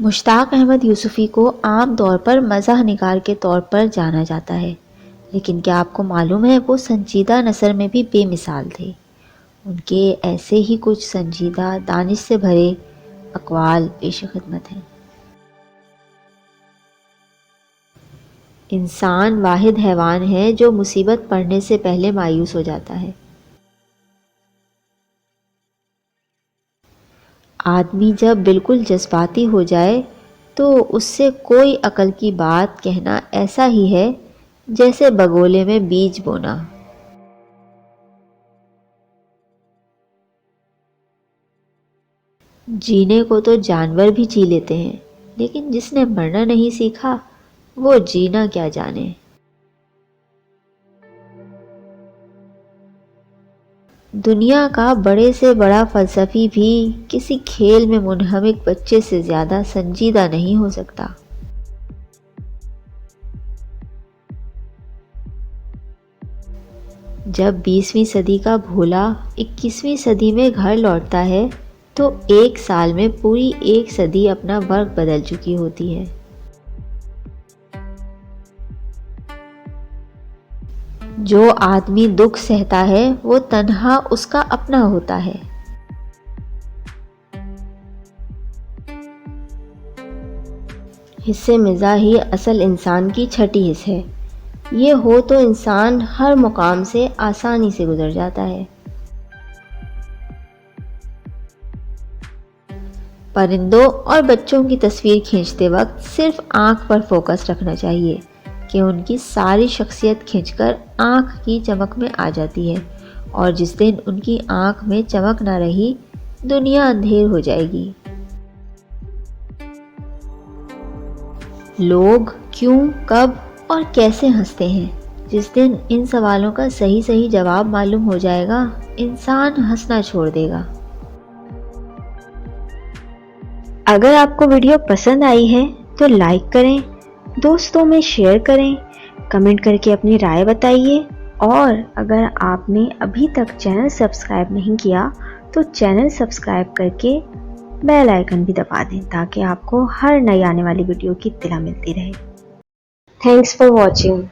मुश्ताक अहमद यूसुफ़ी को आम तौर पर मज़ाह निगार के तौर पर जाना जाता है, लेकिन क्या आपको मालूम है वो संजीदा नसर में भी बेमिसाल थे। उनके ऐसे ही कुछ संजीदा दानिश से भरे अक़वाल पेश खिदमत हैं। इंसान वाहिद हैवान है जो मुसीबत पड़ने से पहले मायूस हो जाता है। आदमी जब बिल्कुल जज्बाती हो जाए तो उससे कोई अकल की बात कहना ऐसा ही है जैसे बगोले में बीज बोना। जीने को तो जानवर भी जी लेते हैं, लेकिन जिसने मरना नहीं सीखा वो जीना क्या जाने। दुनिया का बड़े से बड़ा फ़लसफ़ी भी किसी खेल में मुनहमिक बच्चे से ज़्यादा संजीदा नहीं हो सकता। जब 20वीं सदी का भोला 21वीं सदी में घर लौटता है तो एक साल में पूरी एक सदी अपना वर्ग बदल चुकी होती है। जो आदमी दुख सहता है वो तन्हा उसका अपना होता है। हिस्से मिज़ा ही असल इंसान की छठी हिस्स है। ये हो तो इंसान हर मुकाम से आसानी से गुजर जाता है। परिंदों और बच्चों की तस्वीर खींचते वक्त सिर्फ आँख पर फोकस रखना चाहिए कि उनकी सारी शख्सियत खींचकर आँख की चमक में आ जाती है, और जिस दिन उनकी आँख में चमक ना रही दुनिया अंधेर हो जाएगी। लोग क्यों, कब और कैसे हंसते हैं, जिस दिन इन सवालों का सही सही जवाब मालूम हो जाएगा इंसान हंसना छोड़ देगा। अगर आपको वीडियो पसंद आई है तो लाइक करें, दोस्तों में शेयर करें, कमेंट करके अपनी राय बताइए, और अगर आपने अभी तक चैनल सब्सक्राइब नहीं किया तो चैनल सब्सक्राइब करके बेल आइकन भी दबा दें ताकि आपको हर नई आने वाली वीडियो की इत्तला मिलती रहे। Thanks for watching.